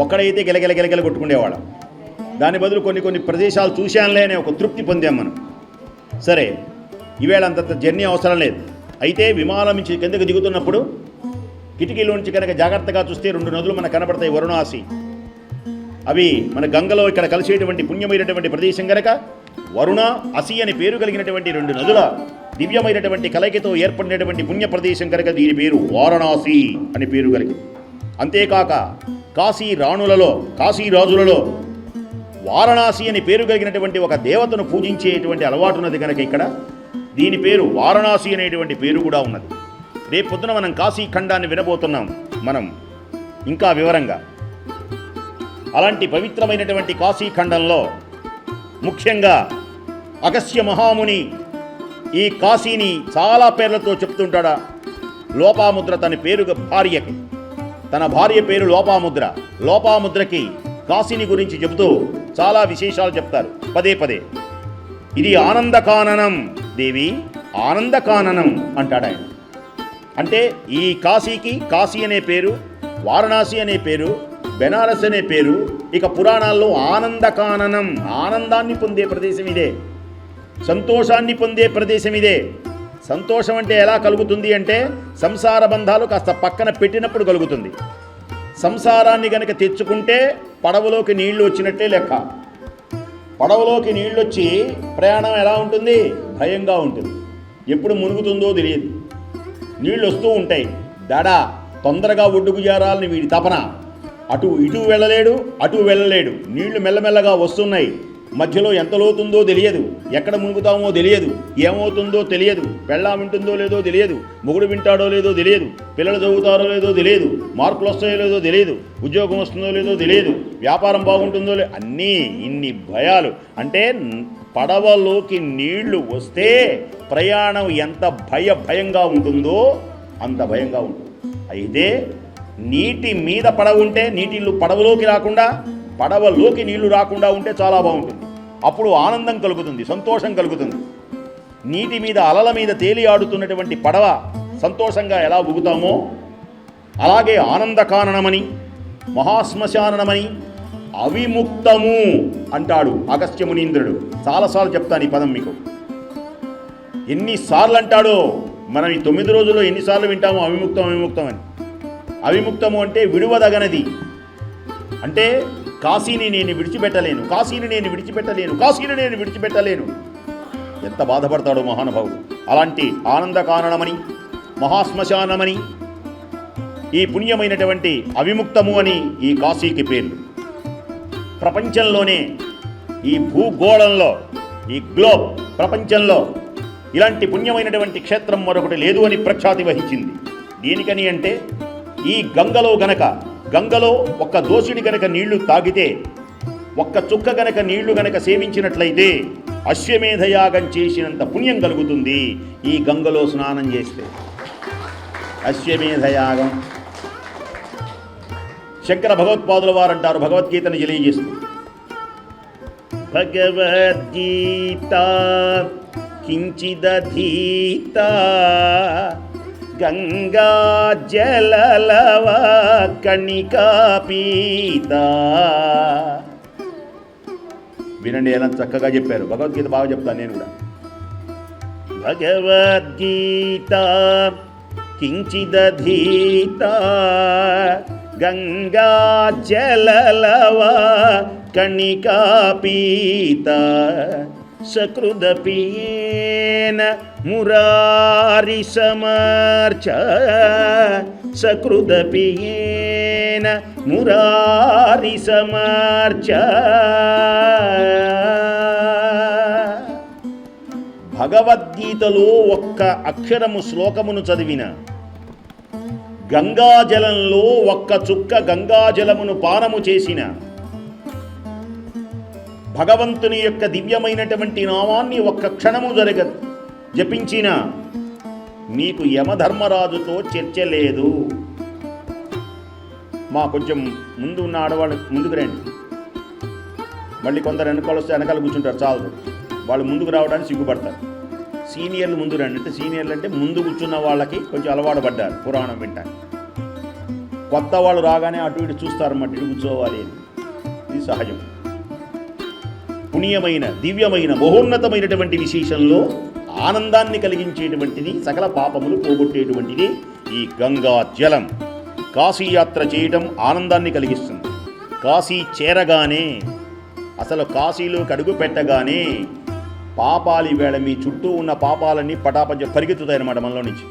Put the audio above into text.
ఒక్కడైతే గిలగిల కొట్టుకునేవాళ్ళం. దాని బదులు కొన్ని ప్రదేశాలు చూశానులే అనే ఒక తృప్తి పొందాం మనం. సరే, ఈవేళ అంత జర్నీ అవసరం లేదు. అయితే విమానం నుంచి కిందకు దిగుతున్నప్పుడు కిటికీలోంచి కనుక జాగ్రత్తగా చూస్తే 2 నదులు మనకు కనబడతాయి, వరుణాసి. అవి మన గంగలో ఇక్కడ కలిసేటువంటి పుణ్యమైనటువంటి ప్రదేశం కనుక వరుణ, అసి అని పేరు కలిగినటువంటి 2 నదుల దివ్యమైనటువంటి కలయికతో ఏర్పడినటువంటి పుణ్య ప్రదేశం కనుక దీని పేరు వారణాసి అని పేరు కలిగింది. అంతేకాక కాశీ రాజులలో వారణాసి అని పేరు కలిగినటువంటి ఒక దేవతను పూజించేటువంటి అలవాటున్నది కనుక ఇక్కడ దీని పేరు వారణాసి అనేటువంటి పేరు కూడా ఉన్నది. రేపు పొద్దున మనం కాశీ ఖండాన్ని వినబోతున్నాం మనం ఇంకా వివరంగా. అలాంటి పవిత్రమైనటువంటి కాశీ ఖండంలో ముఖ్యంగా అగస్త్య మహాముని ఈ కాశీని చాలా పేర్లతో చెప్తుంటాడా. లోపాముద్ర తన భార్య పేరు లోపాముద్రకి కాశీని గురించి చెబుతూ చాలా విశేషాలు చెప్తారు పదే. ఇది ఆనందకాననం దేవి, ఆనందకాననం అంటాడాయన. అంటే ఈ కాశీకి కాశీ అనే పేరు, వారణాసి అనే పేరు, బెనారస్ అనే పేరు, ఇక పురాణాల్లో ఆనందకాననం, ఆనందాన్ని పొందే ప్రదేశం ఇదే, సంతోషాన్ని పొందే ప్రదేశం ఇదే. సంతోషం అంటే ఎలా కలుగుతుంది అంటే సంసార బంధాలు కాస్త పక్కన పెట్టినప్పుడు కలుగుతుంది. సంసారాన్ని గనక తెచ్చుకుంటే పడవలోకి నీళ్లు వచ్చినట్టే లెక్క. పడవలోకి నీళ్ళు వచ్చి ప్రయాణం ఎలా ఉంటుంది? భయంగా ఉంటుంది. ఎప్పుడు మునుగుతుందో తెలియదు. నీళ్ళు వస్తూ ఉంటాయి, తొందరగా ఒడ్డుకు చేరాలని వీడి తపన. ఇటు వెళ్ళలేడు. నీళ్లు మెల్లమెల్లగా వస్తున్నాయి. మధ్యలో ఎంత లోతుందో తెలియదు, ఎక్కడ మునుగుతామో తెలియదు, ఏమవుతుందో తెలియదు, పెళ్ళాం వింటుందో లేదో తెలియదు, మొగుడు వింటాడో లేదో తెలియదు, పిల్లలు చదువుతారో లేదో తెలియదు, మార్కులు వస్తాయో లేదో తెలియదు, ఉద్యోగం వస్తుందో లేదో తెలియదు, వ్యాపారం బాగుంటుందో అన్నీ ఇన్ని భయాలు. అంటే పడవలోకి నీళ్లు వస్తే ప్రయాణం ఎంత భయంగా ఉంటుందో అంత భయంగా ఉంటుంది. అయితే నీటి మీద పడవ ఉంటే నీటిల్లు పడవలోకి రాకుండా, పడవలోకి నీళ్లు రాకుండా ఉంటే చాలా బాగుంటుంది. అప్పుడు ఆనందం కలుగుతుంది, సంతోషం కలుగుతుంది. నీటి మీద అలల మీద తేలి ఆడుతున్నటువంటి పడవ సంతోషంగా ఎలా ఊగుతామో అలాగే ఆనందకాననమని, మహాశ్మశానమని, అవిముక్తము అంటాడు అగస్త్య మునీంద్రుడు. చాలాసార్లు చెప్తాను ఈ పదం మీకు. ఎన్నిసార్లు అంటాడో మనం ఈ 9 రోజుల్లో ఎన్నిసార్లు వింటామో అవిముక్తం అని. అవిముక్తము అంటే విడువదగనది. అంటే కాశీని నేను విడిచిపెట్టలేను. ఎంత బాధపడతాడో మహానుభావుడు. అలాంటి ఆనందకారణమని, మహాశ్మశానమని, ఈ పుణ్యమైనటువంటి అవిముక్తము అని ఈ కాశీకి పేర్లు. ప్రపంచంలోనే ఈ భూగోళంలో, ఈ గ్లోబ్ ప్రపంచంలో ఇలాంటి పుణ్యమైనటువంటి క్షేత్రం మరొకటి లేదు అని ప్రఖ్యాతి వహించింది. దేనికని అంటే ఈ గంగలో ఒక్క దోషుడి గనక నీళ్లు తాగితే, ఒక్క చుక్క గనక నీళ్లు గనక సేవించినట్లయితే అశ్వమేధయాగం చేసినంత పుణ్యం కలుగుతుంది ఈ గంగలో స్నానం చేస్తే. అశ్వమేధయాగం శంకర భగవత్పాదుల వారు అంటారు భగవద్గీతను తెలియజేస్తూ, భగవద్గీత కించిదధీత గంగా జలలవ కణికా పీత. వినండి ఎలా చక్కగా చెప్పారు. భగవద్గీత బాగా చెప్తాను నేను కూడా. భగవద్గీత కించిదధీత గంగా జలలవ కణికా పీత సకృదపియేన మురారి సమర్చ భగవద్గీతలో ఒక్క అక్షరము శ్లోకమును చదివిన, గంగాజలంలో ఒక్క చుక్క గంగాజలమును పానము చేసిన, భగవంతుని యొక్క దివ్యమైనటువంటి నామాన్ని ఒక్క క్షణము జపించిన మీకు యమధర్మరాజుతో చర్చ లేదు. కొంచెం ముందు ఉన్న ఆడవాళ్ళు ముందుకు రండి. మళ్ళీ కొందరు వెనకాల వస్తే వెనకాల కూర్చుంటారు, చాలు. వాళ్ళు ముందుకు రావడానికి సిగ్గుపడతారు. సీనియర్లు ముందు రండి. అంటే సీనియర్లు అంటే ముందు కూర్చున్న వాళ్ళకి కొంచెం అలవాటు పడ్డారు పురాణం వింటారు. కొత్త వాళ్ళు రాగానే అటు ఇటు చూస్తారన్నమాట, ఇటు కూర్చోవాలి అని. ఇది సహజం. పుణ్యమైన, దివ్యమైన, మహోన్నతమైనటువంటి విశేషంలో ఆనందాన్ని కలిగించేటువంటిది, సకల పాపములు పోగొట్టేటువంటిది ఈ గంగా జలం. కాశీయాత్ర చేయటం ఆనందాన్ని కలిగిస్తుంది. కాశీ చేరగానే, అసలు కాశీలోకి అడుగు పెట్టగానే పాపాలు, ఈవేళ మీ చుట్టూ ఉన్న పాపాలన్నీ పటాపంచ పరిగెత్తుతాయన్నమాట మనలో నుంచి.